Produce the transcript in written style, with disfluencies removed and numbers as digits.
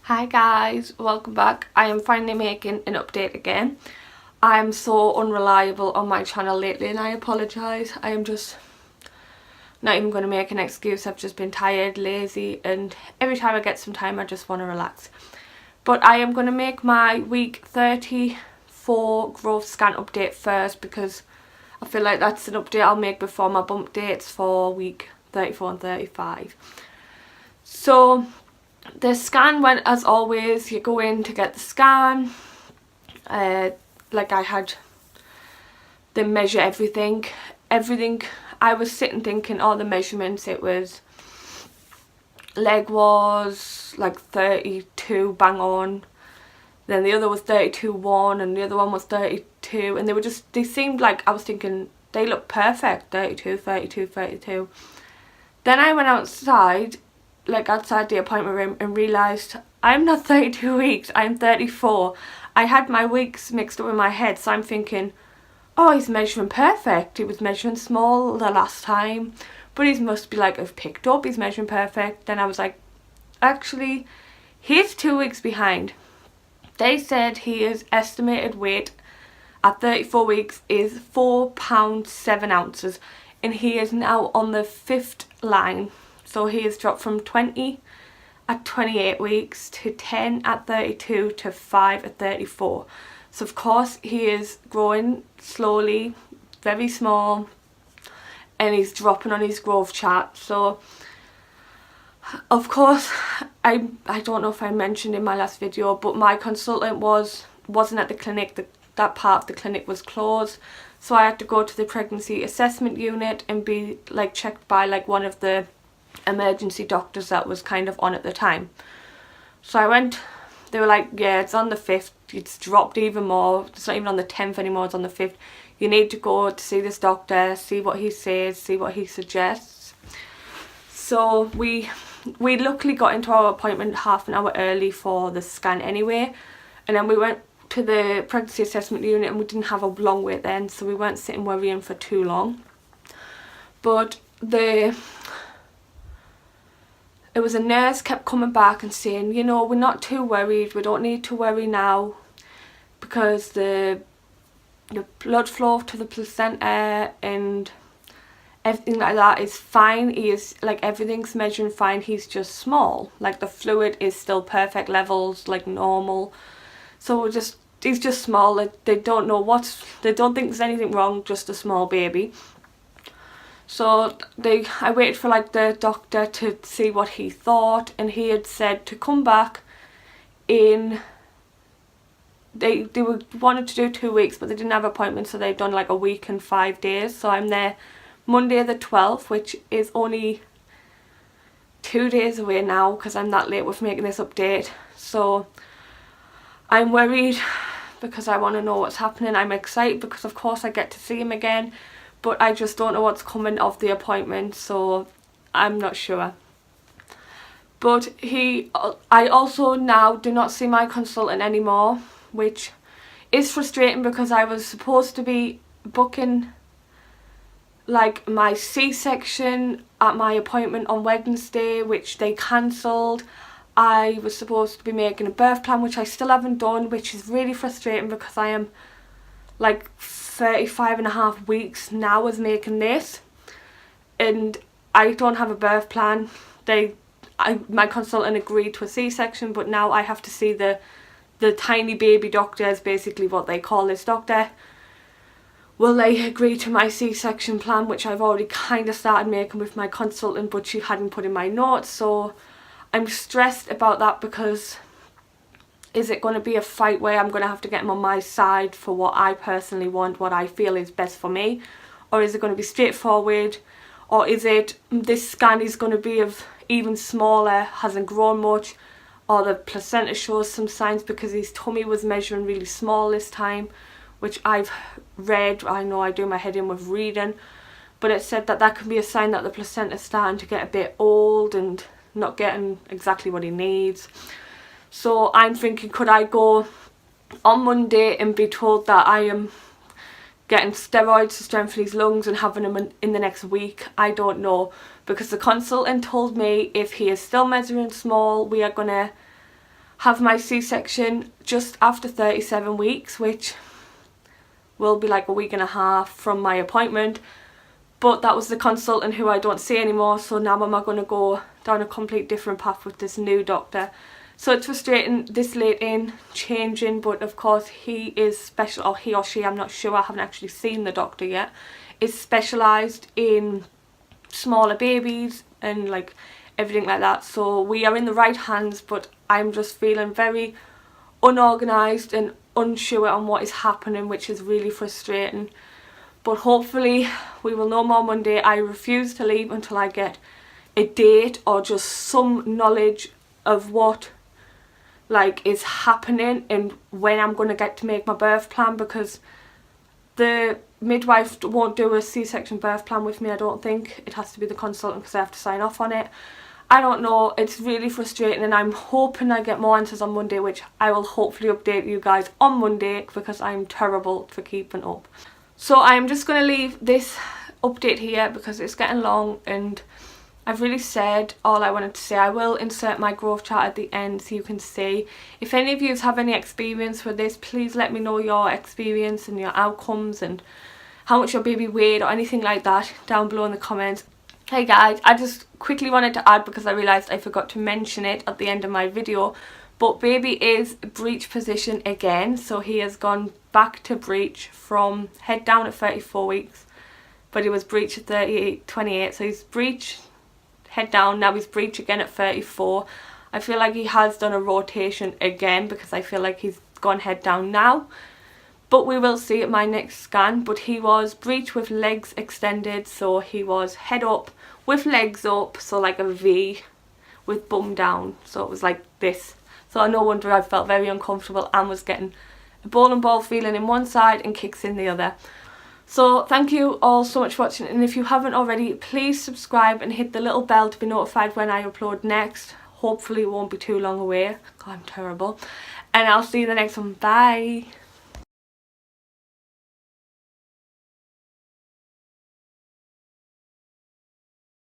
Hi guys, welcome back. I am finally making an update again. I am so unreliable on my channel lately and I apologise. I am just not even going to make an excuse. I've just been tired, lazy, and every time I get some time I just want to relax. But I am going to make my week 34 growth scan update first because I feel like that's an update I'll make before my bump dates for week 34 and 35. So the scan went as always. You go in to get the scan. Like I had them measure everything. I was sitting thinking all the measurements, it was leg was like 32 bang on, then the other was 32.1 and the other one was 32, and they seemed like, I was thinking they look perfect, 32, 32, 32. Then I went outside the appointment room and realised I'm not 32 weeks, I'm 34. I had my weeks mixed up in my head, so I'm thinking, oh, he's measuring perfect. He was measuring small the last time, but he must be like, have picked up, he's measuring perfect. Then I was like, actually, he's 2 weeks behind. They said his estimated weight at 34 weeks is £4 7 ounces, and he is now on the 5th line. So he has dropped from 20 at 28 weeks to 10 at 32 to 5 at 34. So of course he is growing slowly, very small, and he's dropping on his growth chart. So of course, I don't know if I mentioned in my last video, but my consultant wasn't at the clinic. That part of the clinic was closed, so I had to go to the pregnancy assessment unit and be like checked by like one of the emergency doctors that was kind of on at the time. So I went, they were like, yeah, it's on the 5th, it's dropped even more, it's not even on the 10th anymore, it's on the 5th. You need to go to see this doctor, see what he says, see what he suggests. So we luckily got into our appointment half an hour early for the scan anyway, and then we went to the pregnancy assessment unit and we didn't have a long wait then, so we weren't sitting worrying for too long. But it was a nurse kept coming back and saying, you know, we're not too worried, we don't need to worry now because the blood flow to the placenta and everything like that is fine. He is like, everything's measuring fine, he's just small, like the fluid is still perfect levels, like normal. So he's just small, like they don't think there's anything wrong, just a small baby. So I waited for like the doctor to see what he thought, and he had said to come back in, they wanted to do 2 weeks, but they didn't have appointments, so they'd done like a week and 5 days. So I'm there Monday the 12th, which is only 2 days away now because I'm that late with making this update. So I'm worried because I want to know what's happening. I'm excited because of course I get to see him again, but I just don't know what's coming of the appointment, so I'm not sure. But I also now do not see my consultant anymore, which is frustrating because I was supposed to be booking like my C-section at my appointment on Wednesday, which they cancelled. I was supposed to be making a birth plan, which I still haven't done, which is really frustrating because I am like 35.5 weeks now as making this, and I don't have a birth plan. My consultant agreed to a C-section, but now I have to see the tiny baby doctor, is basically what they call this doctor. Will they agree to my C-section plan, which I've already kind of started making with my consultant, but she hadn't put in my notes. So I'm stressed about that because is it going to be a fight where I'm going to have to get him on my side for what I personally want, what I feel is best for me? Or is it going to be straightforward? Or is it this scan is going to be of even smaller, hasn't grown much, or the placenta shows some signs because his tummy was measuring really small this time, which I've read, I know I do my head in with reading, but it said that can be a sign that the placenta's starting to get a bit old and not getting exactly what he needs. So I'm thinking, could I go on Monday and be told that I am getting steroids to strengthen his lungs and having him in the next week? I don't know, because the consultant told me if he is still measuring small, we are going to have my C-section just after 37 weeks, which will be like a week and a half from my appointment. But that was the consultant who I don't see anymore, so now I'm going to go down a complete different path with this new doctor. So it's frustrating this late in changing, but of course he is special, or he or she, I'm not sure, I haven't actually seen the doctor yet, is specialised in smaller babies and like everything like that. So we are in the right hands, but I'm just feeling very unorganised and unsure on what is happening, which is really frustrating. But hopefully we will know more Monday. I refuse to leave until I get a date or just some knowledge of what like is happening and when I'm going to get to make my birth plan, because the midwife won't do a C-section birth plan with me, I don't think. It has to be the consultant because I have to sign off on it. I don't know, it's really frustrating, and I'm hoping I get more answers on Monday, which I will hopefully update you guys on Monday, because I'm terrible for keeping up. So I'm just going to leave this update here because it's getting long and I've really said all I wanted to say. I will insert my growth chart at the end so you can see. If any of you have any experience with this, please let me know your experience and your outcomes and how much your baby weighed or anything like that down below in the comments. Hey guys, I just quickly wanted to add, because I realised I forgot to mention it at the end of my video, but baby is breech position again. So he has gone back to breech from head down at 34 weeks, but he was breech at 28, so he's breech, head down, now he's breech again at 34. I feel like he has done a rotation again, because I feel like he's gone head down now, but we will see at my next scan. But he was breech with legs extended, so he was head up with legs up, so like a V with bum down, so it was like this. So no wonder I felt very uncomfortable and was getting a bowling ball feeling in one side and kicks in the other. So thank you all so much for watching, and if you haven't already, please subscribe and hit the little bell to be notified when I upload next. Hopefully it won't be too long away. God, I'm terrible. And I'll see you in the next one. Bye.